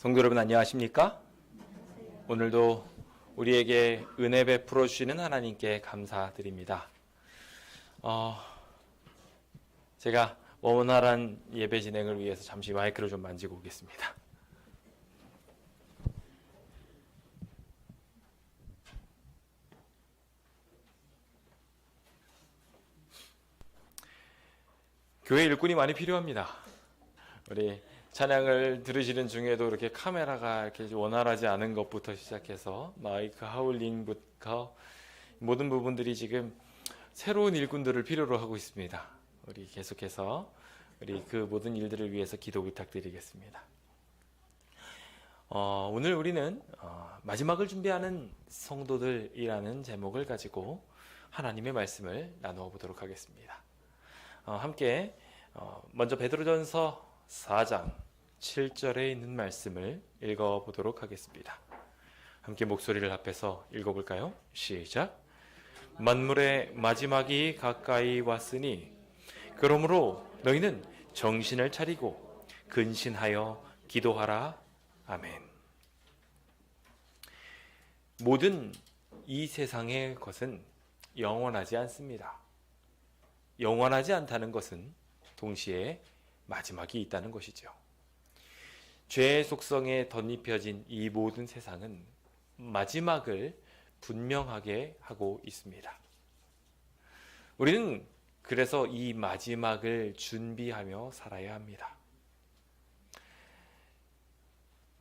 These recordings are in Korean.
성도 여러분 안녕하십니까? 오늘도 우리에게 은혜 베풀어 주시는 하나님께 감사드립니다. 제가 원활한 예배 진행을 위해서 잠시 마이크를 좀 만지고 오겠습니다. 교회 일꾼이 많이 필요합니다. 우리 찬양을 들으시는 중에도 이렇게 카메라가 이렇게 원활하지 않은 것부터 시작해서 마이크 하울링부터 모든 부분들이 지금 새로운 일꾼들을 필요로 하고 있습니다. 우리 계속해서 우리 그 모든 일들을 위해서 기도 부탁드리겠습니다. 오늘 우리는 마지막을 준비하는 성도들이라는 제목을 가지고 하나님의 말씀을 나누어 보도록 하겠습니다. 함께 먼저 베드로전서 4장 7절에 있는 말씀을 읽어보도록 하겠습니다. 함께 목소리를 합해서 읽어볼까요? 시작! 만물의 마지막이 가까이 왔으니 그러므로 너희는 정신을 차리고 근신하여 기도하라. 아멘. 모든 이 세상의 것은 영원하지 않습니다. 영원하지 않다는 것은 동시에 마지막이 있다는 것이죠. 죄의 속성에 덧입혀진 이 모든 세상은 마지막을 분명하게 하고 있습니다. 우리는 그래서 이 마지막을 준비하며 살아야 합니다.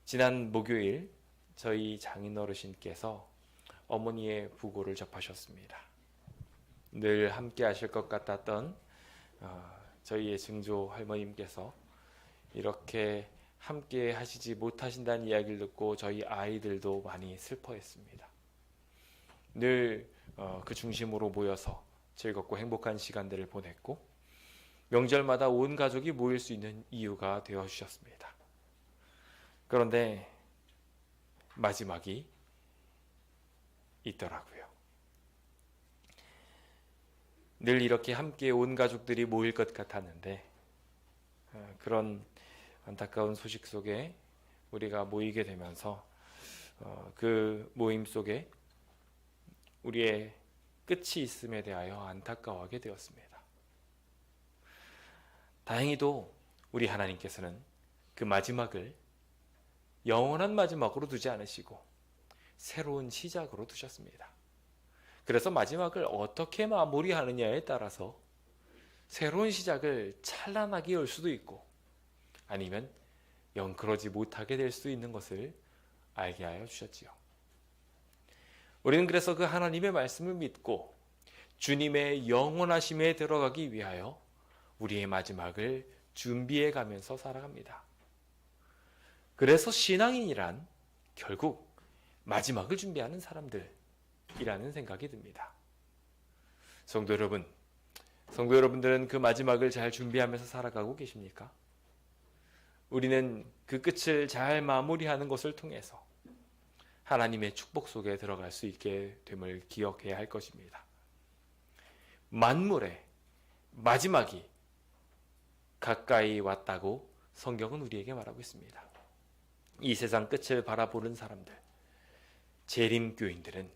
지난 목요일 저희 장인어르신께서 어머니의 부고를 접하셨습니다. 늘 함께 하실 것 같았던 저희의 증조 할머님께서 이렇게 함께 하시지 못하신다는 이야기를 듣고 저희 아이들도 많이 슬퍼했습니다. 늘 그 중심으로 모여서 즐겁고 행복한 시간들을 보냈고 명절마다 온 가족이 모일 수 있는 이유가 되어주셨습니다. 그런데 마지막이 있더라고요. 늘 이렇게 함께 온 가족들이 모일 것 같았는데 그런 안타까운 소식 속에 우리가 모이게 되면서 그 모임 속에 우리의 끝이 있음에 대하여 안타까워하게 되었습니다. 다행히도 우리 하나님께서는 그 마지막을 영원한 마지막으로 두지 않으시고 새로운 시작으로 두셨습니다. 그래서 마지막을 어떻게 마무리하느냐에 따라서 새로운 시작을 찬란하게 열 수도 있고 아니면 영 그러지 못하게 될 수 있는 것을 알게 하여 주셨지요. 우리는 그래서 그 하나님의 말씀을 믿고 주님의 영원하심에 들어가기 위하여 우리의 마지막을 준비해 가면서 살아갑니다. 그래서 신앙인이란 결국 마지막을 준비하는 사람들이라는 생각이 듭니다. 성도 여러분들은 그 마지막을 잘 준비하면서 살아가고 계십니까? 우리는 그 끝을 잘 마무리하는 것을 통해서 하나님의 축복 속에 들어갈 수 있게 됨을 기억해야 할 것입니다. 만물의 마지막이 가까이 왔다고 성경은 우리에게 말하고 있습니다. 이 세상 끝을 바라보는 사람들, 재림교인들은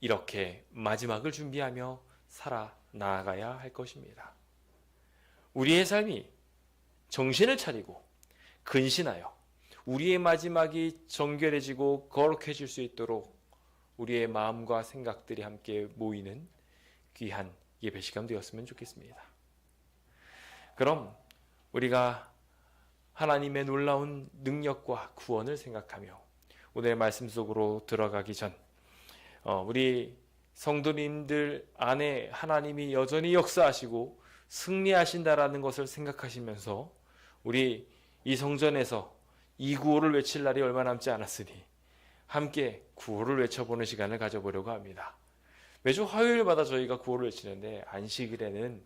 이렇게 마지막을 준비하며 살아나가야 할 것입니다. 우리의 삶이 정신을 차리고 근신하여 우리의 마지막이 정결해지고 거룩해질 수 있도록 우리의 마음과 생각들이 함께 모이는 귀한 예배 시간 되었으면 좋겠습니다. 그럼 우리가 하나님의 놀라운 능력과 구원을 생각하며 오늘의 말씀 속으로 들어가기 전 우리 성도님들 안에 하나님이 여전히 역사하시고 승리하신다라는 것을 생각하시면서 우리 이 성전에서 이 구호를 외칠 날이 얼마 남지 않았으니 함께 구호를 외쳐보는 시간을 가져보려고 합니다. 매주 화요일마다 저희가 구호를 외치는데 안식일에는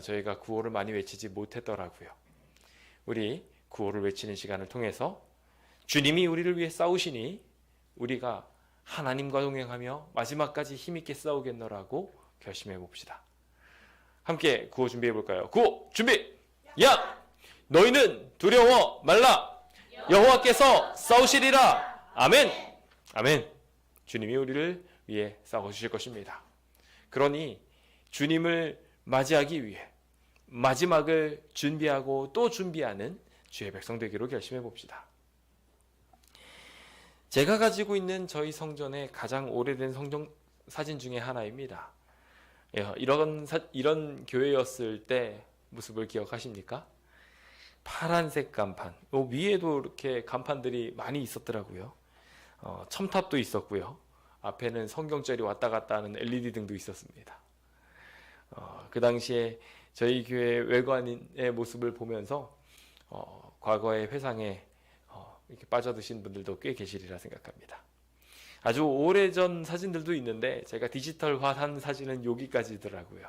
저희가 구호를 많이 외치지 못했더라고요. 우리 구호를 외치는 시간을 통해서 주님이 우리를 위해 싸우시니 우리가 하나님과 동행하며 마지막까지 힘있게 싸우겠노라고 결심해 봅시다. 함께 구호 준비해 볼까요? 구호 준비! 야! 너희는 두려워 말라! 여호와께서 싸우시리라. 아멘. 아멘. 주님이 우리를 위해 싸워주실 것입니다. 그러니 주님을 맞이하기 위해 마지막을 준비하고 또 준비하는 주의 백성 되기로 결심해 봅시다. 제가 가지고 있는 저희 성전의 가장 오래된 성전 사진 중에 하나입니다. 이런 교회였을 때 모습을 기억하십니까? 파란색 간판, 위에도 이렇게 간판들이 많이 있었더라고요. 첨탑도 있었고요. 앞에는 성경절이 왔다 갔다 하는 LED 등도 있었습니다. 그 당시에 저희 교회 외관의 모습을 보면서 과거의 회상에 이렇게 빠져드신 분들도 꽤 계시리라 생각합니다. 아주 오래전 사진들도 있는데 제가 디지털화한 사진은 여기까지더라고요.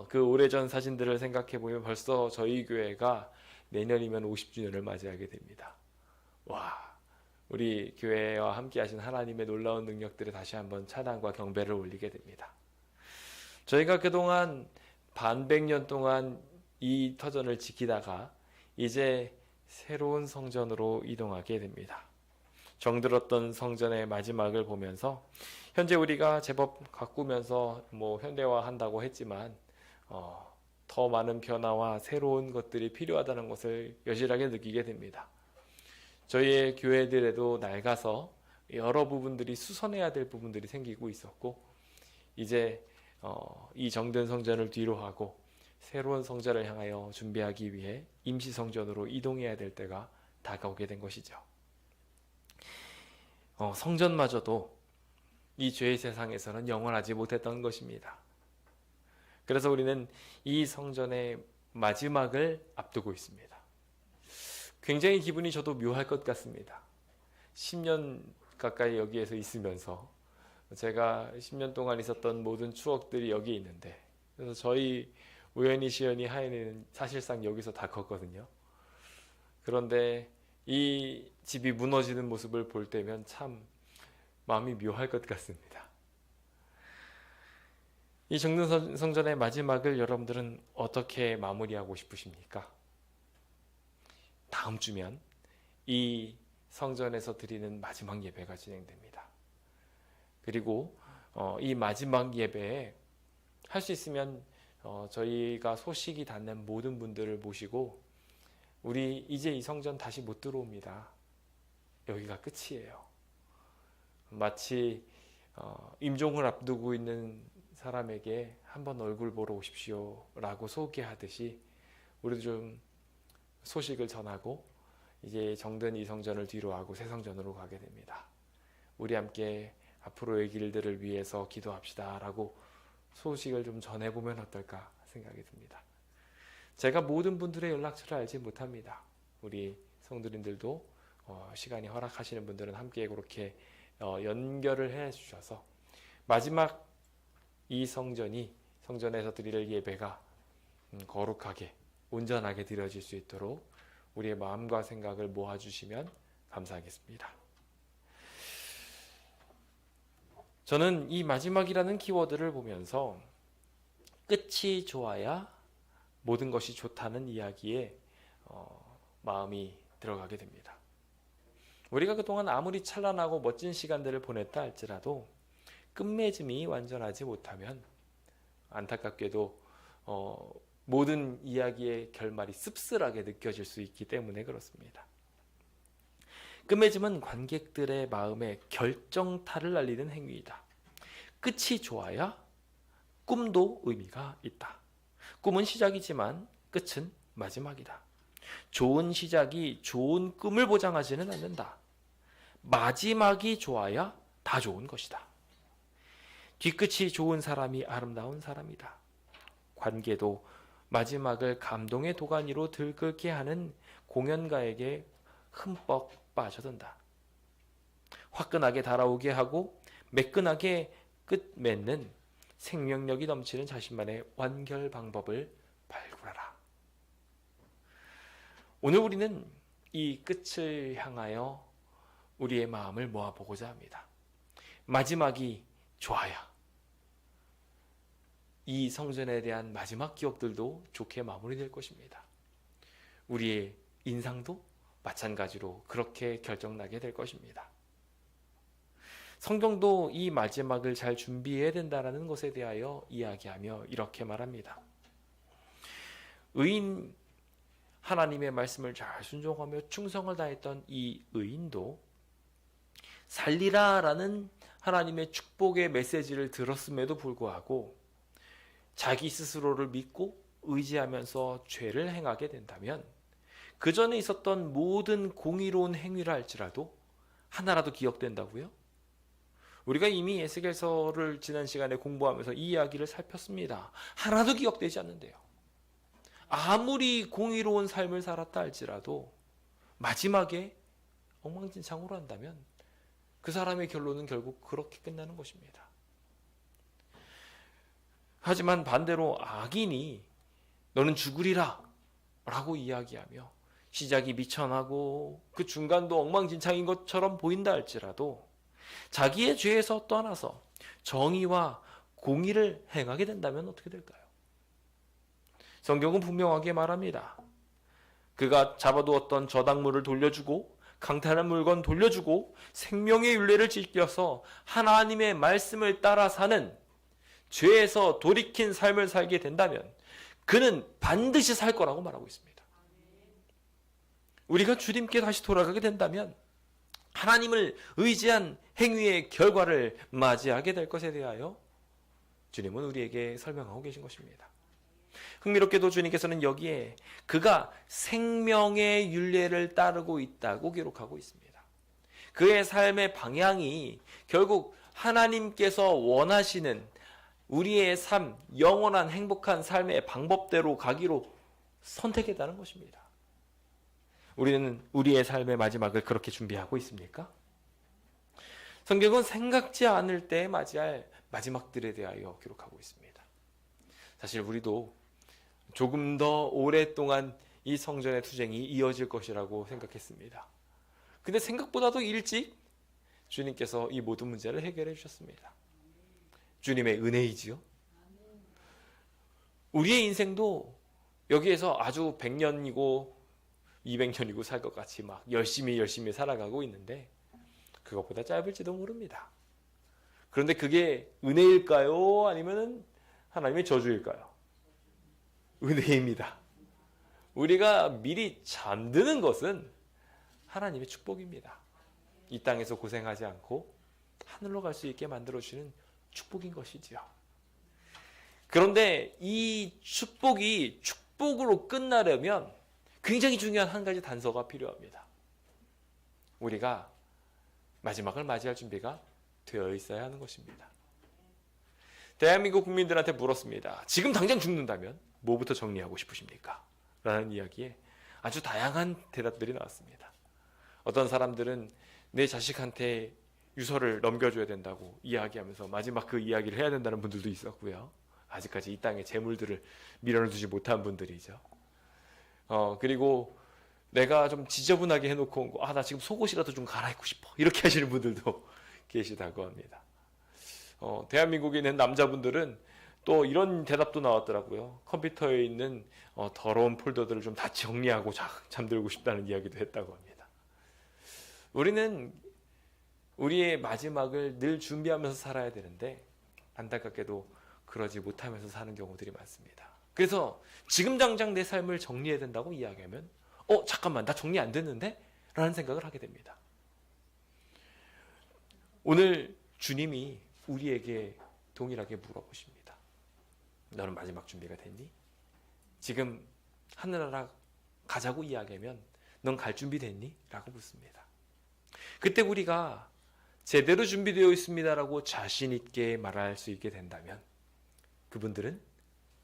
그 오래전 사진들을 생각해 보면 벌써 저희 교회가 내년이면 50주년을 맞이하게 됩니다. 와, 우리 교회와 함께 하신 하나님의 놀라운 능력들에 다시 한번 찬양과 경배를 올리게 됩니다. 저희가 그동안 반백년 동안 이 터전을 지키다가 이제 새로운 성전으로 이동하게 됩니다. 정들었던 성전의 마지막을 보면서 현재 우리가 제법 가꾸면서 현대화한다고 했지만 더 많은 변화와 새로운 것들이 필요하다는 것을 여실하게 느끼게 됩니다. 저희의 교회들에도 낡아서 여러 부분들이 수선해야 될 부분들이 생기고 있었고 이제 이 정든 성전을 뒤로 하고 새로운 성전을 향하여 준비하기 위해 임시 성전으로 이동해야 될 때가 다가오게 된 것이죠. 성전마저도 이 죄의 세상에서는 영원하지 못했던 것입니다. 그래서 우리는 이 성전의 마지막을 앞두고 있습니다. 굉장히 기분이 저도 묘할 것 같습니다. 10년 가까이 여기에서 있으면서 제가 10년 동안 있었던 모든 추억들이 여기에 있는데, 그래서 저희 우연히 시연이 하연이는 사실상 여기서 다 컸거든요. 그런데 이 집이 무너지는 모습을 볼 때면 참 마음이 묘할 것 같습니다. 이 정든 성전의 마지막을 여러분들은 어떻게 마무리하고 싶으십니까? 다음 주면 이 성전에서 드리는 마지막 예배가 진행됩니다. 그리고 이 마지막 예배에 할 수 있으면 저희가 소식이 닿는 모든 분들을 모시고 우리 이제 이 성전 다시 못 들어옵니다. 여기가 끝이에요. 마치 임종을 앞두고 있는 사람에게 한번 얼굴 보러 오십시오 라고 소개하듯이 우리도 좀 소식을 전하고 이제 정든 이 성전을 뒤로 하고 새 성전으로 가게 됩니다. 우리 함께 앞으로의 길들을 위해서 기도합시다 라고 소식을 좀 전해보면 어떨까 생각이 듭니다. 제가 모든 분들의 연락처를 알지 못합니다. 우리 성도님들도 시간이 허락하시는 분들은 함께 그렇게 연결을 해 주셔서 마지막 이 성전에서 드릴 예배가 거룩하게 온전하게 드려질 수 있도록 우리의 마음과 생각을 모아주시면 감사하겠습니다. 저는 이 마지막이라는 키워드를 보면서 끝이 좋아야 모든 것이 좋다는 이야기에 마음이 들어가게 됩니다. 우리가 그동안 아무리 찬란하고 멋진 시간들을 보냈다 할지라도 끝맺음이 완전하지 못하면 안타깝게도 모든 이야기의 결말이 씁쓸하게 느껴질 수 있기 때문에 그렇습니다. 끝맺음은 관객들의 마음에 결정타를 날리는 행위이다. 끝이 좋아야 꿈도 의미가 있다. 꿈은 시작이지만 끝은 마지막이다. 좋은 시작이 좋은 꿈을 보장하지는 않는다. 마지막이 좋아야 다 좋은 것이다. 뒤끝이 좋은 사람이 아름다운 사람이다. 관계도 마지막을 감동의 도가니로 들끓게 하는 공연가에게 흠뻑 빠져든다. 화끈하게 달아오게 하고 매끈하게 끝맺는 생명력이 넘치는 자신만의 완결 방법을 발굴하라. 오늘 우리는 이 끝을 향하여 우리의 마음을 모아보고자 합니다. 마지막이 좋아야 이 성전에 대한 마지막 기억들도 좋게 마무리될 것입니다. 우리의 인상도 마찬가지로 그렇게 결정나게 될 것입니다. 성경도 이 마지막을 잘 준비해야 된다는 것에 대하여 이야기하며 이렇게 말합니다. 의인, 하나님의 말씀을 잘 순종하며 충성을 다했던 이 의인도 살리라라는 하나님의 축복의 메시지를 들었음에도 불구하고 자기 스스로를 믿고 의지하면서 죄를 행하게 된다면 그 전에 있었던 모든 공의로운 행위를 할지라도 하나라도 기억된다고요? 우리가 이미 에스겔서를 지난 시간에 공부하면서 이 이야기를 살폈습니다. 하나도 기억되지 않는데요. 아무리 공의로운 삶을 살았다 할지라도 마지막에 엉망진창으로 한다면 그 사람의 결론은 결국 그렇게 끝나는 것입니다. 하지만 반대로 악인이 너는 죽으리라 라고 이야기하며 시작이 미천하고 그 중간도 엉망진창인 것처럼 보인다 할지라도 자기의 죄에서 떠나서 정의와 공의를 행하게 된다면 어떻게 될까요? 성경은 분명하게 말합니다. 그가 잡아두었던 저당물을 돌려주고 강탈한 물건 돌려주고 생명의 율례를 지켜서 하나님의 말씀을 따라 사는 죄에서 돌이킨 삶을 살게 된다면 그는 반드시 살 거라고 말하고 있습니다. 우리가 주님께 다시 돌아가게 된다면 하나님을 의지한 행위의 결과를 맞이하게 될 것에 대하여 주님은 우리에게 설명하고 계신 것입니다. 흥미롭게도 주님께서는 여기에 그가 생명의 율례를 따르고 있다고 기록하고 있습니다. 그의 삶의 방향이 결국 하나님께서 원하시는 우리의 삶, 영원한 행복한 삶의 방법대로 가기로 선택했다는 것입니다. 우리는 우리의 삶의 마지막을 그렇게 준비하고 있습니까? 성경은 생각지 않을 때 맞이할 마지막들에 대하여 기록하고 있습니다. 사실 우리도 조금 더 오랫동안 이 성전의 투쟁이 이어질 것이라고 생각했습니다. 근데 생각보다도 일찍 주님께서 이 모든 문제를 해결해 주셨습니다. 주님의 은혜이지요. 우리의 인생도 여기에서 아주 100년이고 200년이고 살 것 같이 막 열심히 살아가고 있는데 그것보다 짧을지도 모릅니다. 그런데 그게 은혜일까요? 아니면 하나님의 저주일까요? 은혜입니다. 우리가 미리 잠드는 것은 하나님의 축복입니다. 이 땅에서 고생하지 않고 하늘로 갈 수 있게 만들어주시는 축복인 것이지요. 그런데 이 축복이 축복으로 끝나려면 굉장히 중요한 한 가지 단서가 필요합니다. 우리가 마지막을 맞이할 준비가 되어 있어야 하는 것입니다. 대한민국 국민들한테 물었습니다. 지금 당장 죽는다면 뭐부터 정리하고 싶으십니까? 라는 이야기에 아주 다양한 대답들이 나왔습니다. 어떤 사람들은 내 자식한테 유서를 넘겨줘야 된다고 이야기하면서 마지막 그 이야기를 해야 된다는 분들도 있었고요. 아직까지 이 땅에 재물들을 밀어두지 못한 분들이죠. 그리고 내가 좀 지저분하게 해놓고 온 거, 나 지금 속옷이라도 좀 갈아입고 싶어. 이렇게 하시는 분들도 계시다고 합니다. 대한민국에 있는 남자분들은 또 이런 대답도 나왔더라고요. 컴퓨터에 있는 더러운 폴더들을 좀 다 정리하고 잠들고 싶다는 이야기도 했다고 합니다. 우리는 우리의 마지막을 늘 준비하면서 살아야 되는데 안타깝게도 그러지 못하면서 사는 경우들이 많습니다. 그래서 지금 당장 내 삶을 정리해야 된다고 이야기하면 잠깐만 나 정리 안 됐는데? 라는 생각을 하게 됩니다. 오늘 주님이 우리에게 동일하게 물어보십니다. 너는 마지막 준비가 됐니? 지금 하늘나라 가자고 이야기하면 넌 갈 준비 됐니? 라고 묻습니다. 그때 우리가 제대로 준비되어 있습니다라고 자신 있게 말할 수 있게 된다면 그분들은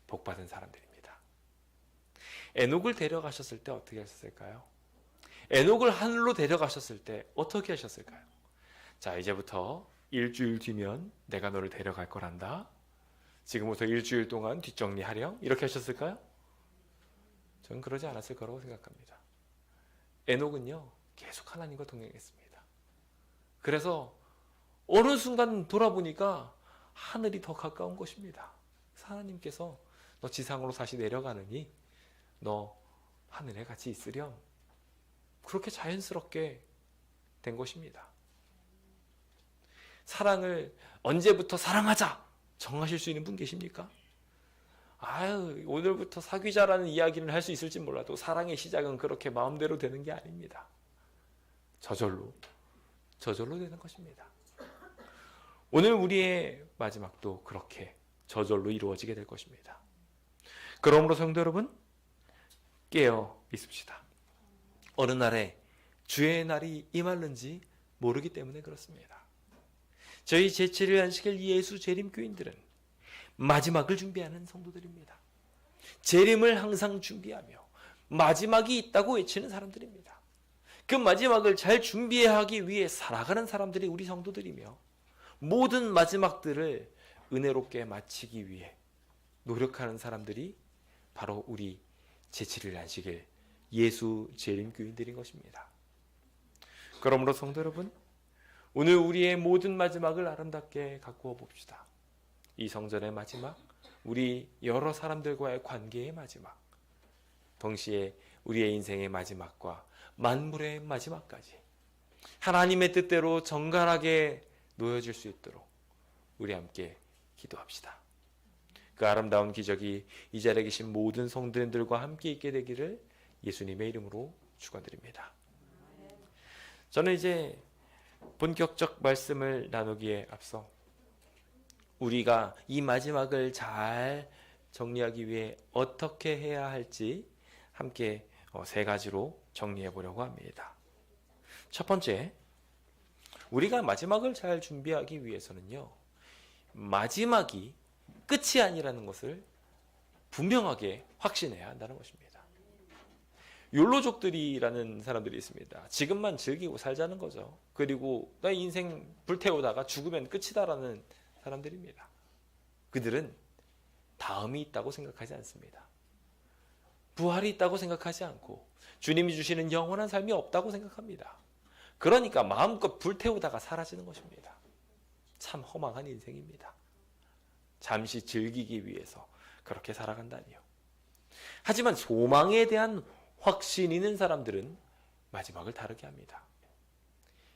복받은 사람들입니다. 에녹을 데려가셨을 때 어떻게 하셨을까요? 에녹을 하늘로 데려가셨을 때 어떻게 하셨을까요? 자, 이제부터 일주일 뒤면 내가 너를 데려갈 거란다. 지금부터 일주일 동안 뒷정리하렴. 이렇게 하셨을까요? 저는 그러지 않았을 거라고 생각합니다. 에녹은요, 계속 하나님과 동행했습니다. 그래서 어느 순간 돌아보니까 하늘이 더 가까운 것입니다. 하나님께서 너 지상으로 다시 내려가느니 너 하늘에 같이 있으렴. 그렇게 자연스럽게 된 것입니다. 사랑을 언제부터 사랑하자 정하실 수 있는 분 계십니까? 오늘부터 사귀자라는 이야기를 할 수 있을지 몰라도 사랑의 시작은 그렇게 마음대로 되는 게 아닙니다. 저절로 되는 것입니다. 오늘 우리의 마지막도 그렇게 저절로 이루어지게 될 것입니다. 그러므로 성도 여러분, 깨어 있읍시다. 어느 날에 주의 날이 임할는지 모르기 때문에 그렇습니다. 저희 제7일 안식일 예수 재림교인들은 마지막을 준비하는 성도들입니다. 재림을 항상 준비하며 마지막이 있다고 외치는 사람들입니다. 그 마지막을 잘 준비하기 위해 살아가는 사람들이 우리 성도들이며 모든 마지막들을 은혜롭게 마치기 위해 노력하는 사람들이 바로 우리 제7일 안식일 예수 재림교인들인 것입니다. 그러므로 성도 여러분, 오늘 우리의 모든 마지막을 아름답게 가꾸어 봅시다. 이 성전의 마지막, 우리 여러 사람들과의 관계의 마지막, 동시에 우리의 인생의 마지막과 만물의 마지막까지 하나님의 뜻대로 정갈하게 놓여질 수 있도록 우리 함께 기도합시다. 그 아름다운 기적이 이 자리에 계신 모든 성도님들과 함께 있게 되기를 예수님의 이름으로 축원드립니다. 저는 이제 본격적 말씀을 나누기에 앞서 우리가 이 마지막을 잘 정리하기 위해 어떻게 해야 할지 함께 세 가지로 정리해 보려고 합니다. 첫 번째, 우리가 마지막을 잘 준비하기 위해서는요, 마지막이 끝이 아니라는 것을 분명하게 확신해야 한다는 것입니다. 욜로족들이라는 사람들이 있습니다. 지금만 즐기고 살자는 거죠. 그리고 나 인생 불태우다가 죽으면 끝이다라는 사람들입니다. 그들은 다음이 있다고 생각하지 않습니다. 부활이 있다고 생각하지 않고 주님이 주시는 영원한 삶이 없다고 생각합니다. 그러니까 마음껏 불태우다가 사라지는 것입니다. 참 허망한 인생입니다. 잠시 즐기기 위해서 그렇게 살아간다니요. 하지만 소망에 대한 확신이 있는 사람들은 마지막을 다르게 합니다.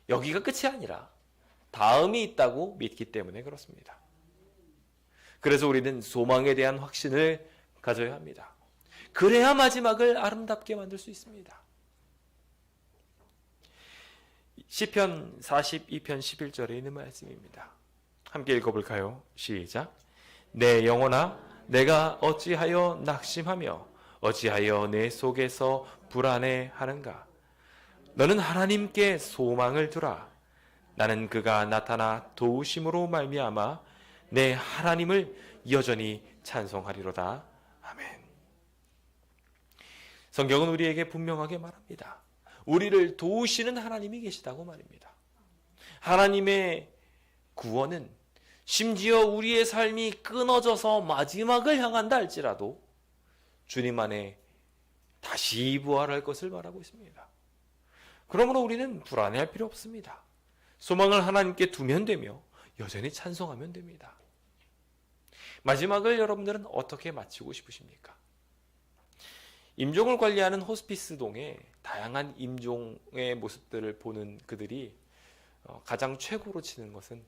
여기가 끝이 아니라 다음이 있다고 믿기 때문에 그렇습니다. 그래서 우리는 소망에 대한 확신을 가져야 합니다. 그래야 마지막을 아름답게 만들 수 있습니다. 시편 42편 11절에 있는 말씀입니다. 함께 읽어볼까요? 시작. 내 영혼아, 내가 어찌하여 낙심하며 어찌하여 내 속에서 불안해하는가? 너는 하나님께 소망을 두라. 나는 그가 나타나 도우심으로 말미암아 내 하나님을 여전히 찬송하리로다. 아멘. 성경은 우리에게 분명하게 말합니다. 우리를 도우시는 하나님이 계시다고 말입니다. 하나님의 구원은 심지어 우리의 삶이 끊어져서 마지막을 향한다 할지라도 주님 안에 다시 부활할 것을 말하고 있습니다. 그러므로 우리는 불안해할 필요 없습니다. 소망을 하나님께 두면 되며 여전히 찬송하면 됩니다. 마지막을 여러분들은 어떻게 마치고 싶으십니까? 임종을 관리하는 호스피스 동에 다양한 임종의 모습들을 보는 그들이 가장 최고로 치는 것은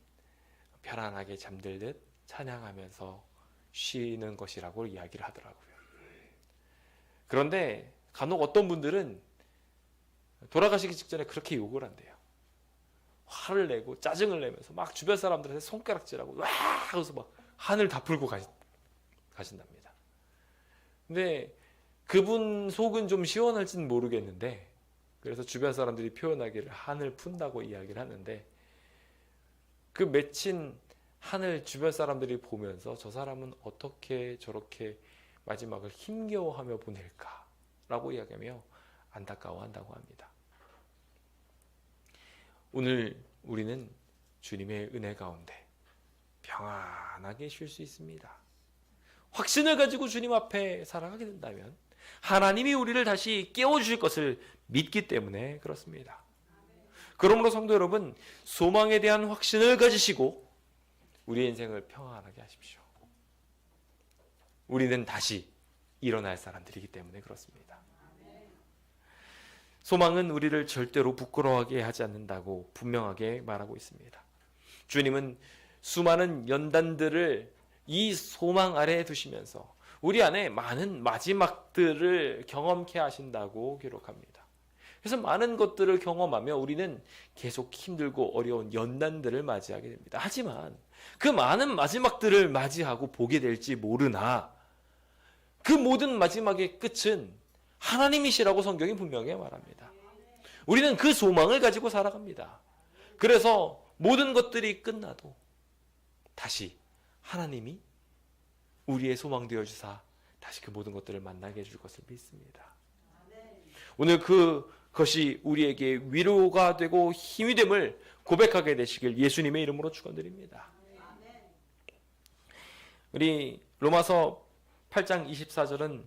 편안하게 잠들듯 찬양하면서 쉬는 것이라고 이야기를 하더라고요. 그런데 간혹 어떤 분들은 돌아가시기 직전에 그렇게 욕을 한대요. 화를 내고 짜증을 내면서 막 주변 사람들한테 손가락질하고 와 하면서 막 한을 다 풀고 가신답니다. 근데 그분 속은 좀 시원할지는 모르겠는데, 그래서 주변 사람들이 표현하기를 한을 푼다고 이야기를 하는데, 그 맺힌 한을 주변 사람들이 보면서 저 사람은 어떻게 저렇게 마지막을 힘겨워하며 보낼까라고 이야기하며 안타까워한다고 합니다. 오늘 우리는 주님의 은혜 가운데 평안하게 쉴 수 있습니다. 확신을 가지고 주님 앞에 살아가게 된다면 하나님이 우리를 다시 깨워주실 것을 믿기 때문에 그렇습니다. 그러므로 성도 여러분, 소망에 대한 확신을 가지시고 우리의 인생을 평안하게 하십시오. 우리는 다시 일어날 사람들이기 때문에 그렇습니다. 소망은 우리를 절대로 부끄러워하게 하지 않는다고 분명하게 말하고 있습니다. 주님은 수많은 연단들을 이 소망 아래에 두시면서 우리 안에 많은 마지막들을 경험케 하신다고 기록합니다. 그래서 많은 것들을 경험하며 우리는 계속 힘들고 어려운 연단들을 맞이하게 됩니다. 하지만 그 많은 마지막들을 맞이하고 보게 될지 모르나 그 모든 마지막의 끝은 하나님이시라고 성경이 분명히 말합니다. 우리는 그 소망을 가지고 살아갑니다. 그래서 모든 것들이 끝나도 다시 하나님이 우리의 소망 되어 주사 다시 그 모든 것들을 만나게 해줄 것을 믿습니다. 오늘 그것이 우리에게 위로가 되고 힘이 됨을 고백하게 되시길 예수님의 이름으로 축원드립니다. 우리 로마서 8장 24절은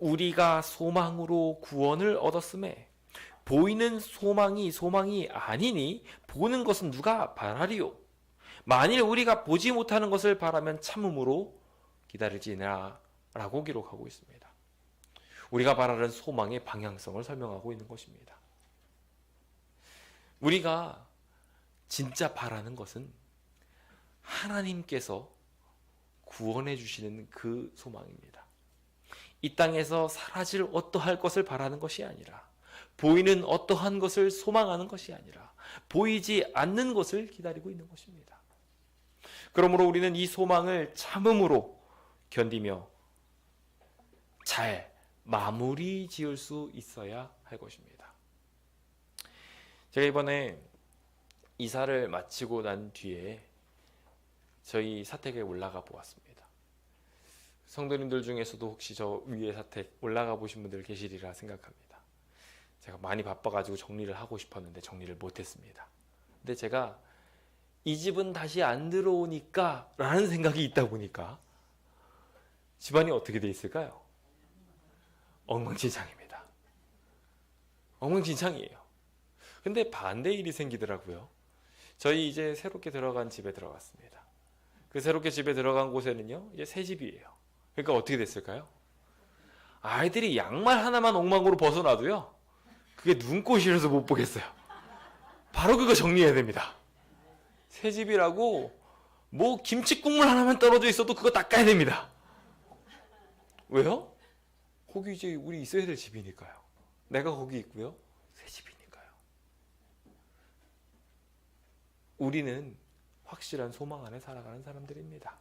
우리가 소망으로 구원을 얻었음에 보이는 소망이 아니니 보는 것은 누가 바라리요? 만일 우리가 보지 못하는 것을 바라면 참음으로 기다릴지니라 라고 기록하고 있습니다. 우리가 바라는 소망의 방향성을 설명하고 있는 것입니다. 우리가 진짜 바라는 것은 하나님께서 구원해 주시는 그 소망입니다. 이 땅에서 사라질 어떠할 것을 바라는 것이 아니라 보이는 어떠한 것을 소망하는 것이 아니라 보이지 않는 것을 기다리고 있는 것입니다. 그러므로 우리는 이 소망을 참음으로 견디며 잘 마무리 지을 수 있어야 할 것입니다. 제가 이번에 이사를 마치고 난 뒤에 저희 사택에 올라가 보았습니다. 성도님들 중에서도 혹시 저 위에 사택 올라가 보신 분들 계시리라 생각합니다. 제가 많이 바빠가지고 정리를 하고 싶었는데 정리를 못했습니다. 근데 제가 이 집은 다시 안 들어오니까 라는 생각이 있다 보니까 집안이 어떻게 돼 있을까요? 엉망진창입니다. 엉망진창이에요. 근데 반대 일이 생기더라고요. 저희 이제 새롭게 들어간 집에 들어갔습니다. 그 새롭게 집에 들어간 곳에는요, 이제 새 집이에요. 그러니까 어떻게 됐을까요? 아이들이 양말 하나만 엉망으로 벗어놔도요, 그게 눈꽃이라서 못 보겠어요. 바로 그거 정리해야 됩니다. 새 집이라고 뭐 김치국물 하나만 떨어져 있어도 그거 닦아야 됩니다. 왜요? 거기 이제 우리 있어야 될 집이니까요. 내가 거기 있고요. 새 집이니까요. 우리는 확실한 소망 안에 살아가는 사람들입니다.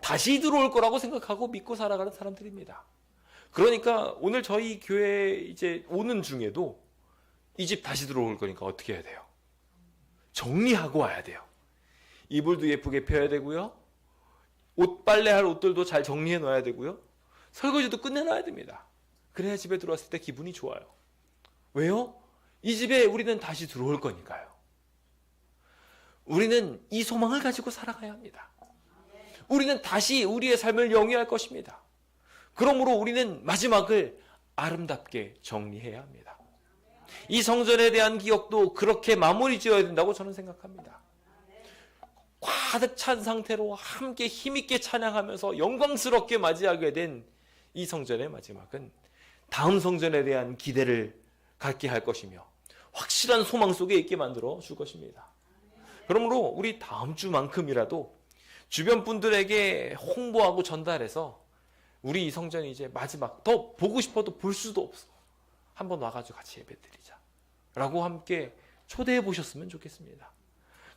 다시 들어올 거라고 생각하고 믿고 살아가는 사람들입니다. 그러니까 오늘 저희 교회 이제 오는 중에도 이 집 다시 들어올 거니까 어떻게 해야 돼요? 정리하고 와야 돼요. 이불도 예쁘게 펴야 되고요. 옷 빨래할 옷들도 잘 정리해 놔야 되고요. 설거지도 끝내놔야 됩니다. 그래야 집에 들어왔을 때 기분이 좋아요. 왜요? 이 집에 우리는 다시 들어올 거니까요. 우리는 이 소망을 가지고 살아가야 합니다. 우리는 다시 우리의 삶을 영위할 것입니다. 그러므로 우리는 마지막을 아름답게 정리해야 합니다. 이 성전에 대한 기억도 그렇게 마무리 지어야 된다고 저는 생각합니다. 가득 찬 상태로 함께 힘있게 찬양하면서 영광스럽게 맞이하게 된 이 성전의 마지막은 다음 성전에 대한 기대를 갖게 할 것이며 확실한 소망 속에 있게 만들어 줄 것입니다. 그러므로 우리 다음 주만큼이라도 주변 분들에게 홍보하고 전달해서 우리 이 성전이 이제 마지막, 더 보고 싶어도 볼 수도 없어, 한번 와가지고 같이 예배드리자 라고 함께 초대해 보셨으면 좋겠습니다.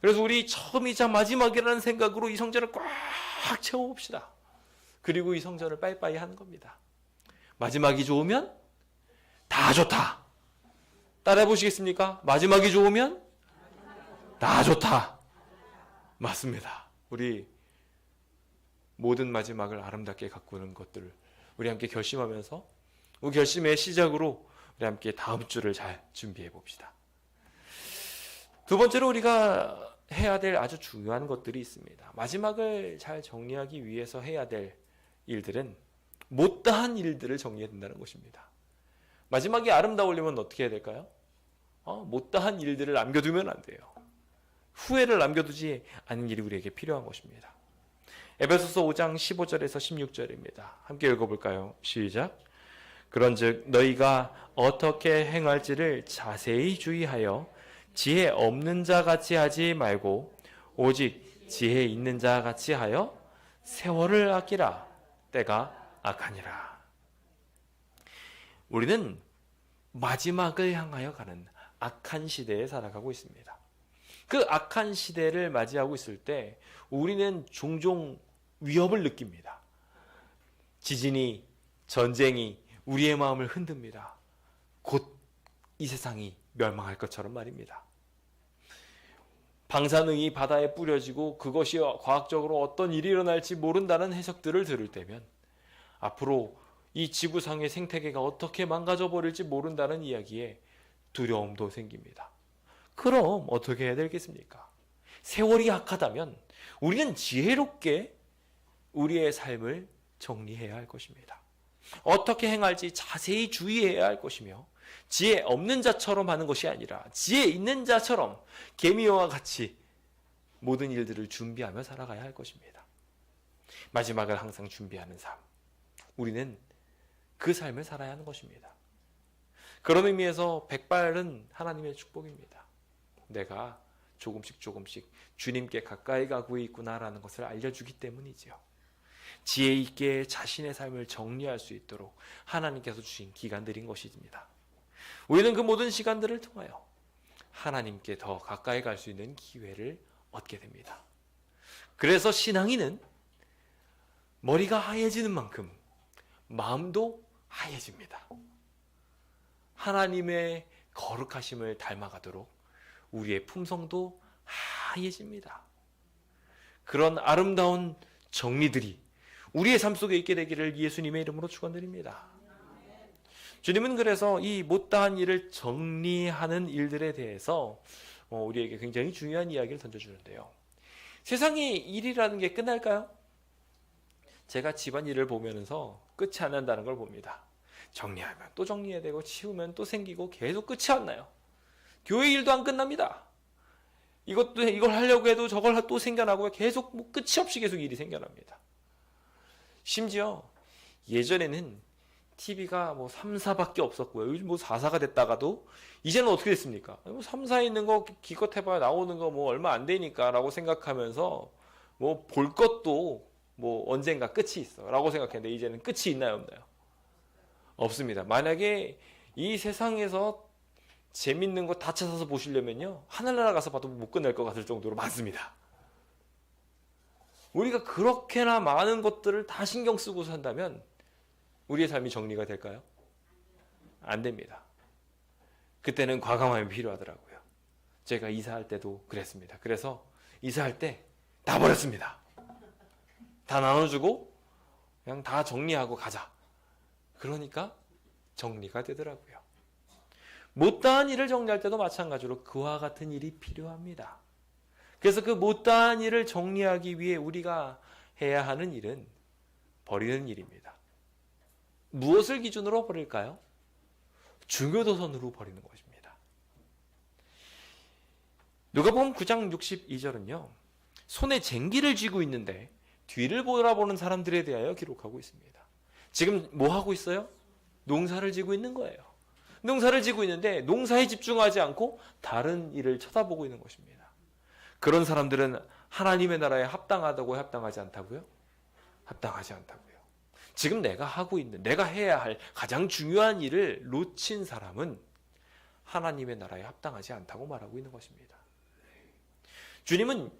그래서 우리 처음이자 마지막이라는 생각으로 이 성전을 꽉 채워봅시다. 그리고 이 성전을 빠이빠이 하는 겁니다. 마지막이 좋으면 다 좋다. 따라해 보시겠습니까? 마지막이 좋으면 다 좋다. 맞습니다. 우리 모든 마지막을 아름답게 가꾸는 것들을 우리 함께 결심하면서 그 결심의 시작으로 우리 함께 다음 주를 잘 준비해 봅시다. 두 번째로 우리가 해야 될 아주 중요한 것들이 있습니다. 마지막을 잘 정리하기 위해서 해야 될 일들은 못다한 일들을 정리해야 된다는 것입니다. 마지막이 아름다우려면 어떻게 해야 될까요? 못다한 일들을 남겨두면 안 돼요. 후회를 남겨두지 않는 일이 우리에게 필요한 것입니다. 에베소서 5장 15절에서 16절입니다. 함께 읽어볼까요? 시작. 그런즉 너희가 어떻게 행할지를 자세히 주의하여 지혜 없는 자 같이 하지 말고 오직 지혜 있는 자 같이 하여 세월을 아끼라. 때가 악하니라. 우리는 마지막을 향하여 가는 악한 시대에 살아가고 있습니다. 그 악한 시대를 맞이하고 있을 때 우리는 종종 위협을 느낍니다. 지진이, 전쟁이 우리의 마음을 흔듭니다. 곧 이 세상이 멸망할 것처럼 말입니다. 방사능이 바다에 뿌려지고 그것이 과학적으로 어떤 일이 일어날지 모른다는 해석들을 들을 때면 앞으로 이 지구상의 생태계가 어떻게 망가져 버릴지 모른다는 이야기에 두려움도 생깁니다. 그럼 어떻게 해야 되겠습니까? 세월이 악하다면 우리는 지혜롭게 우리의 삶을 정리해야 할 것입니다. 어떻게 행할지 자세히 주의해야 할 것이며 지혜 없는 자처럼 하는 것이 아니라 지혜 있는 자처럼 계미와 같이 모든 일들을 준비하며 살아가야 할 것입니다. 마지막을 항상 준비하는 삶. 우리는 그 삶을 살아야 하는 것입니다. 그런 의미에서 백발은 하나님의 축복입니다. 내가 조금씩 주님께 가까이 가고 있구나라는 것을 알려주기 때문이지요. 지혜 있게 자신의 삶을 정리할 수 있도록 하나님께서 주신 기간들인 것입니다. 우리는 그 모든 시간들을 통하여 하나님께 더 가까이 갈 수 있는 기회를 얻게 됩니다. 그래서 신앙인은 머리가 하얘지는 만큼 마음도 하얘집니다. 하나님의 거룩하심을 닮아가도록 우리의 품성도 하얘집니다. 그런 아름다운 정리들이 우리의 삶 속에 있게 되기를 예수님의 이름으로 축원드립니다. 주님은 그래서 이 못다한 일을 정리하는 일들에 대해서 우리에게 굉장히 중요한 이야기를 던져주는데요. 세상의 일이라는 게 끝날까요? 제가 집안일을 보면서 끝이 안 난다는 걸 봅니다. 정리하면 또 정리해야 되고 치우면 또 생기고 계속 끝이 안 나요. 교회 일도 안 끝납니다. 이걸 하려고 해도 저걸 또 생겨나고 계속 끝이 없이 계속 일이 생겨납니다. 심지어 예전에는 TV가 3, 4밖에 없었고요. 요즘 4, 4가 됐다가도 이제는 어떻게 됐습니까? 3, 4에 있는 거 기껏 해봐야 나오는 거 얼마 안 되니까 라고 생각하면서 볼 것도 언젠가 끝이 있어 라고 생각했는데 이제는 끝이 있나요 없나요? 없습니다. 만약에 이 세상에서 재밌는 거 다 찾아서 보시려면요 하늘나라 가서 봐도 못 끝날 것 같을 정도로 많습니다. 우리가 그렇게나 많은 것들을 다 신경 쓰고 산다면 우리의 삶이 정리가 될까요? 안 됩니다. 그때는 과감함이 필요하더라고요. 제가 이사할 때도 그랬습니다. 그래서 이사할 때 다 버렸습니다. 다 나눠주고 그냥 다 정리하고 가자. 그러니까 정리가 되더라고요. 못다한 일을 정리할 때도 마찬가지로 그와 같은 일이 필요합니다. 그래서 그 못다한 일을 정리하기 위해 우리가 해야 하는 일은 버리는 일입니다. 무엇을 기준으로 버릴까요? 중요도선으로 버리는 것입니다. 누가복음 9장 62절은요. 손에 쟁기를 쥐고 있는데 뒤를 돌아보는 사람들에 대하여 기록하고 있습니다. 지금 뭐 하고 있어요? 농사를 지고 있는 거예요. 농사를 지고 있는데 농사에 집중하지 않고 다른 일을 쳐다보고 있는 것입니다. 그런 사람들은 하나님의 나라에 합당하다고 합당하지 않다고요? 합당하지 않다고요. 지금 내가 하고 있는, 내가 해야 할 가장 중요한 일을 놓친 사람은 하나님의 나라에 합당하지 않다고 말하고 있는 것입니다. 주님은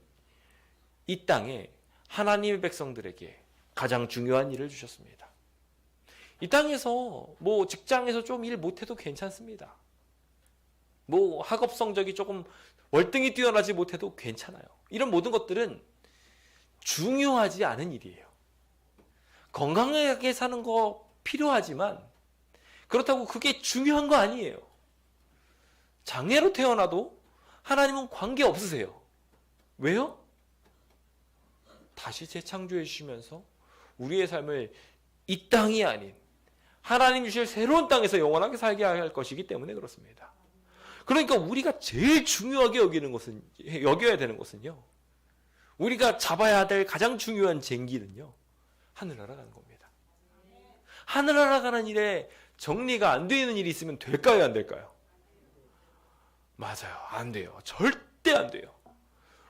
이 땅에 하나님의 백성들에게 가장 중요한 일을 주셨습니다. 이 땅에서 직장에서 좀 일 못해도 괜찮습니다. 학업 성적이 조금 월등히 뛰어나지 못해도 괜찮아요. 이런 모든 것들은 중요하지 않은 일이에요. 건강하게 사는 거 필요하지만 그렇다고 그게 중요한 거 아니에요. 장애로 태어나도 하나님은 관계 없으세요. 왜요? 다시 재창조해 주시면서 우리의 삶을 이 땅이 아닌 하나님 주실 새로운 땅에서 영원하게 살게 할 것이기 때문에 그렇습니다. 그러니까 우리가 제일 중요하게 여겨야 되는 것은요. 우리가 잡아야 될 가장 중요한 쟁기는요. 하늘나라 가는 겁니다. 하늘나라 가는 일에 정리가 안 되는 일이 있으면 될까요, 안 될까요? 맞아요. 안 돼요. 절대 안 돼요.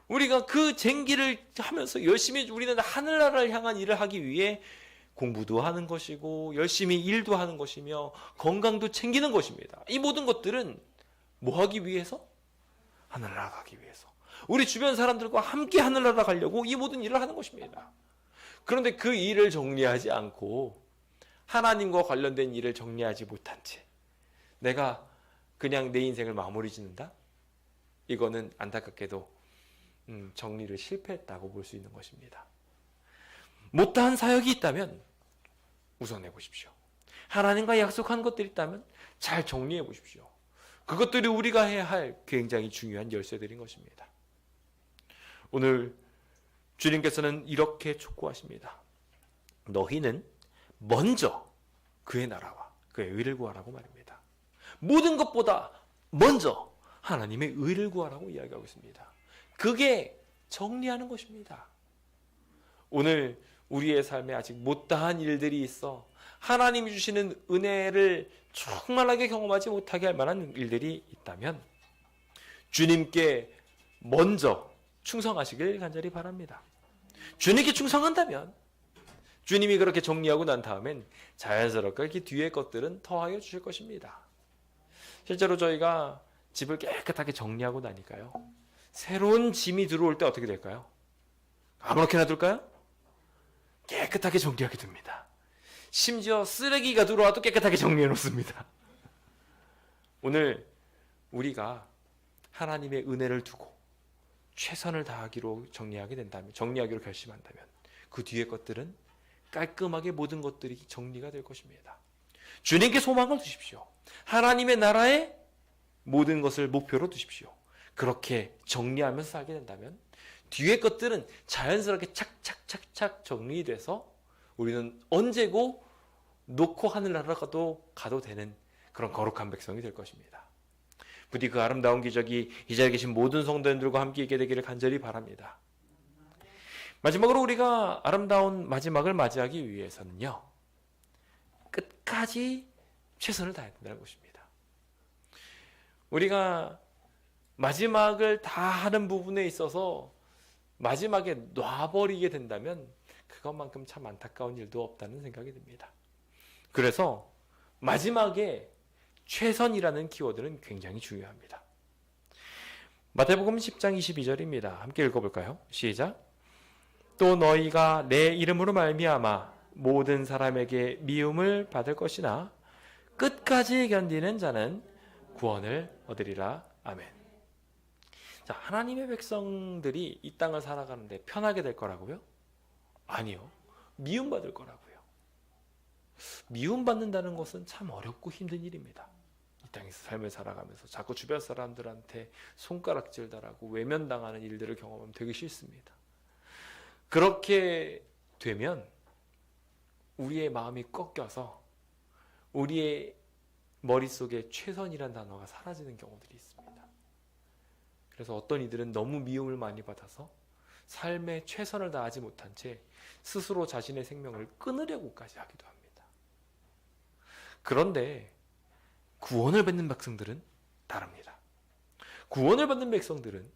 우리가 그 쟁기를 하면서 열심히 우리는 하늘나라를 향한 일을 하기 위해 공부도 하는 것이고 열심히 일도 하는 것이며 건강도 챙기는 것입니다. 이 모든 것들은 뭐 하기 위해서? 하늘나라 가기 위해서. 우리 주변 사람들과 함께 하늘나라 가려고 이 모든 일을 하는 것입니다. 그런데 그 일을 정리하지 않고 하나님과 관련된 일을 정리하지 못한 채 내가 그냥 내 인생을 마무리 짓는다? 이거는 안타깝게도 정리를 실패했다고 볼 수 있는 것입니다. 못다한 사역이 있다면 우선해 보십시오. 하나님과 약속한 것들이 있다면 잘 정리해 보십시오. 그것들이 우리가 해야 할 굉장히 중요한 열쇠들인 것입니다. 오늘 주님께서는 이렇게 촉구하십니다. 너희는 먼저 그의 나라와 그의 의를 구하라고 말입니다. 모든 것보다 먼저 하나님의 의를 구하라고 이야기하고 있습니다. 그게 정리하는 것입니다. 오늘 우리의 삶에 아직 못다한 일들이 있어 하나님이 주시는 은혜를 충만하게 경험하지 못하게 할 만한 일들이 있다면 주님께 먼저 충성하시길 간절히 바랍니다. 주님께 충성한다면 주님이 그렇게 정리하고 난 다음엔 자연스럽게 이렇게 뒤에 것들은 더하여 주실 것입니다. 실제로 저희가 집을 깨끗하게 정리하고 나니까요. 새로운 짐이 들어올 때 어떻게 될까요? 아무렇게나 둘까요? 깨끗하게 정리하게 됩니다. 심지어 쓰레기가 들어와도 깨끗하게 정리해 놓습니다. 오늘 우리가 하나님의 은혜를 두고 최선을 다하기로 정리하기로 결심한다면 그 뒤에 것들은 깔끔하게 모든 것들이 정리가 될 것입니다. 주님께 소망을 두십시오. 하나님의 나라에 모든 것을 목표로 두십시오. 그렇게 정리하면서 살게 된다면 뒤에 것들은 자연스럽게 착착착착 정리돼서 우리는 언제고 놓고 하늘나라로 가도 되는 그런 거룩한 백성이 될 것입니다. 부디 그 아름다운 기적이 이 자리에 계신 모든 성도님들과 함께 있게 되기를 간절히 바랍니다. 마지막으로 우리가 아름다운 마지막을 맞이하기 위해서는요. 끝까지 최선을 다해야 된다는 것입니다. 우리가 마지막을 다 하는 부분에 있어서 마지막에 놔버리게 된다면 그것만큼 참 안타까운 일도 없다는 생각이 듭니다. 그래서 마지막에 최선이라는 키워드는 굉장히 중요합니다. 마태복음 10장 22절입니다. 함께 읽어볼까요? 시작. 또 너희가 내 이름으로 말미암아 모든 사람에게 미움을 받을 것이나 끝까지 견디는 자는 구원을 얻으리라. 아멘. 자, 하나님의 백성들이 이 땅을 살아가는데 편하게 될 거라고요? 아니요. 미움받을 거라고요. 미움받는다는 것은 참 어렵고 힘든 일입니다. 이 땅에서 삶을 살아가면서 자꾸 주변 사람들한테 손가락질 당하고 외면당하는 일들을 경험하면 되게 싫습니다. 그렇게 되면 우리의 마음이 꺾여서 우리의 머릿속에 최선이라는 단어가 사라지는 경우들이 있습니다. 그래서 어떤 이들은 너무 미움을 많이 받아서 삶에 최선을 다하지 못한 채 스스로 자신의 생명을 끊으려고까지 하기도 합니다. 그런데 구원을 받는 백성들은 다릅니다. 구원을 받는 백성들은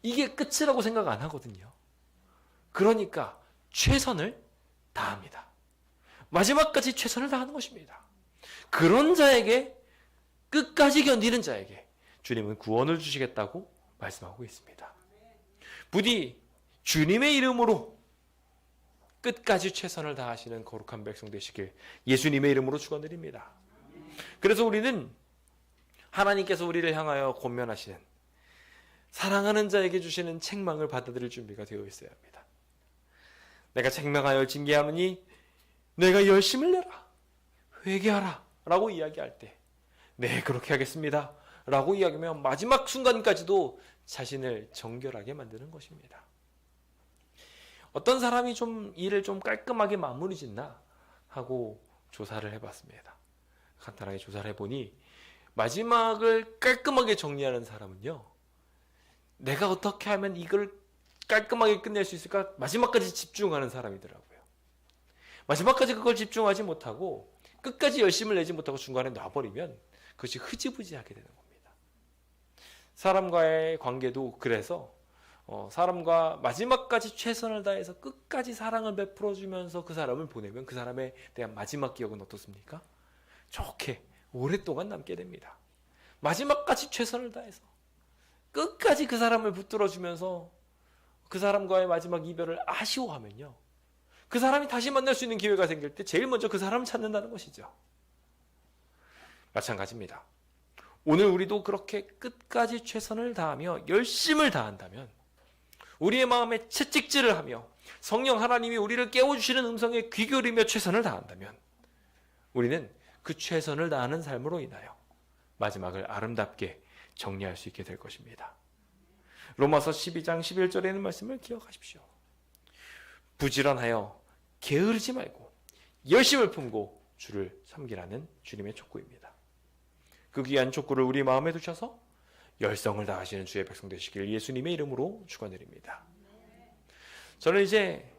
이게 끝이라고 생각 안 하거든요. 그러니까 최선을 다합니다. 마지막까지 최선을 다하는 것입니다. 그런 자에게, 끝까지 견디는 자에게 주님은 구원을 주시겠다고 말씀하고 있습니다. 부디 주님의 이름으로 끝까지 최선을 다하시는 거룩한 백성 되시길 예수님의 이름으로 축원드립니다. 그래서 우리는 하나님께서 우리를 향하여 권면하시는 사랑하는 자에게 주시는 책망을 받아들일 준비가 되어 있어야 합니다. 내가 책망하여 징계하느니 내가 열심을 내라, 회개하라 라고 이야기할 때 네, 그렇게 하겠습니다 라고 이야기하면 마지막 순간까지도 자신을 정결하게 만드는 것입니다. 어떤 사람이 좀 일을 좀 깔끔하게 마무리 짓나 하고 조사를 해봤습니다. 간단하게 조사를 해보니 마지막을 깔끔하게 정리하는 사람은요, 내가 어떻게 하면 이걸 깔끔하게 끝낼 수 있을까 마지막까지 집중하는 사람이더라고요. 마지막까지 그걸 집중하지 못하고 끝까지 열심을 내지 못하고 중간에 놔버리면 그것이 흐지부지하게 되는 겁니다. 사람과의 관계도 그래서 사람과 마지막까지 최선을 다해서 끝까지 사랑을 베풀어주면서 그 사람을 보내면 그 사람에 대한 마지막 기억은 어떻습니까? 좋게 오랫동안 남게 됩니다. 마지막까지 최선을 다해서 끝까지 그 사람을 붙들어주면서 그 사람과의 마지막 이별을 아쉬워하면요, 그 사람이 다시 만날 수 있는 기회가 생길 때 제일 먼저 그 사람을 찾는다는 것이죠. 마찬가지입니다. 오늘 우리도 그렇게 끝까지 최선을 다하며 열심을 다한다면, 우리의 마음에 채찍질을 하며 성령 하나님이 우리를 깨워주시는 음성에 귀 기울이며 최선을 다한다면, 우리는 그 최선을 다하는 삶으로 인하여 마지막을 아름답게 정리할 수 있게 될 것입니다. 로마서 12장 11절에 있는 말씀을 기억하십시오. 부지런하여 게으르지 말고 열심을 품고 주를 섬기라는 주님의 촉구입니다. 그 귀한 촉구를 우리 마음에 두셔서 열성을 다하시는 주의 백성 되시길 예수님의 이름으로 축원드립니다. 저는 이제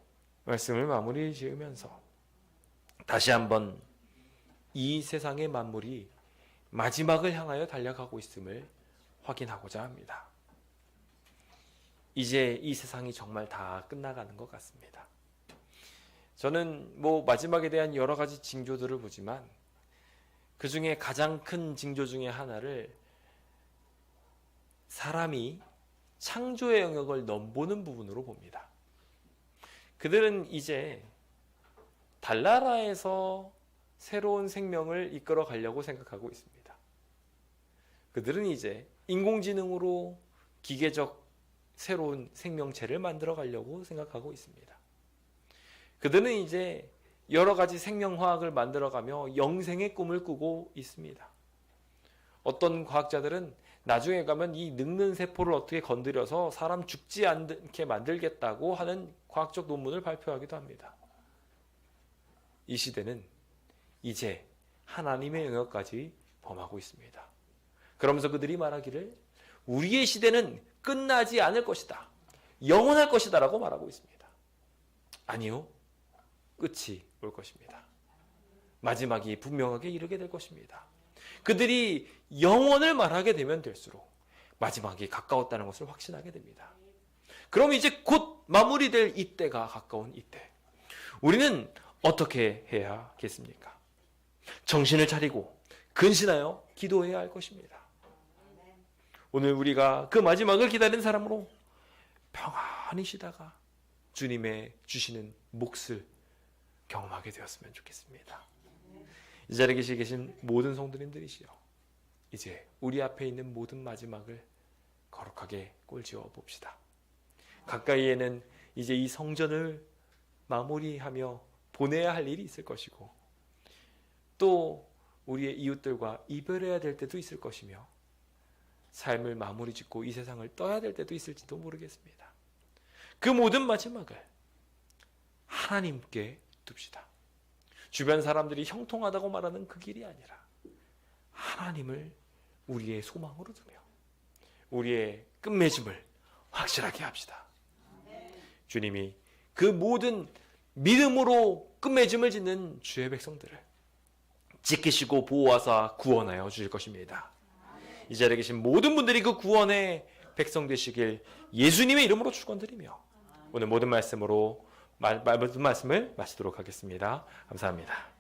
말씀을 마무리 지으면서 다시 한번 이 세상의 만물이 마지막을 향하여 달려가고 있음을 확인하고자 합니다. 이제 이 세상이 정말 다 끝나가는 것 같습니다. 저는 마지막에 대한 여러 가지 징조들을 보지만 그 중에 가장 큰 징조 중에 하나를 사람이 창조의 영역을 넘보는 부분으로 봅니다. 그들은 이제 달나라에서 새로운 생명을 이끌어 가려고 생각하고 있습니다. 그들은 이제 인공지능으로 기계적 새로운 생명체를 만들어 가려고 생각하고 있습니다. 그들은 이제 여러 가지 생명화학을 만들어가며 영생의 꿈을 꾸고 있습니다. 어떤 과학자들은 나중에 가면 이 늙는 세포를 어떻게 건드려서 사람 죽지 않게 만들겠다고 하는 과학적 논문을 발표하기도 합니다. 이 시대는 이제 하나님의 영역까지 범하고 있습니다. 그러면서 그들이 말하기를 우리의 시대는 끝나지 않을 것이다, 영원할 것이다 라고 말하고 있습니다. 아니요, 끝이 올 것입니다. 마지막이 분명하게 이르게 될 것입니다. 그들이 영원을 말하게 되면 될수록 마지막이 가까웠다는 것을 확신하게 됩니다. 그럼 이제 곧 마무리될 이때가 가까운 이때, 우리는 어떻게 해야겠습니까? 정신을 차리고 근신하여 기도해야 할 것입니다. 오늘 우리가 그 마지막을 기다리는 사람으로 평안히 쉬다가 주님의 주시는 몫을 경험하게 되었으면 좋겠습니다. 이 자리에 계신 모든 성도님들이시여, 이제 우리 앞에 있는 모든 마지막을 거룩하게 꼴지어 봅시다. 가까이에는 이제 이 성전을 마무리하며 보내야 할 일이 있을 것이고, 또 우리의 이웃들과 이별해야 될 때도 있을 것이며, 삶을 마무리 짓고 이 세상을 떠야 될 때도 있을지도 모르겠습니다. 그 모든 마지막을 하나님께 둡시다. 주변 사람들이 형통하다고 말하는 그 길이 아니라 하나님을 우리의 소망으로 두며 우리의 끝맺음을 확실하게 합시다. 주님이 그 모든 믿음으로 끝맺음을 짓는 주의 백성들을 지키시고 보호하사 구원하여 주실 것입니다. 이 자리에 계신 모든 분들이 그 구원의 백성 되시길 예수님의 이름으로 축원드리며 오늘 모든 말씀으로 모든 말씀을 마치도록 하겠습니다. 감사합니다.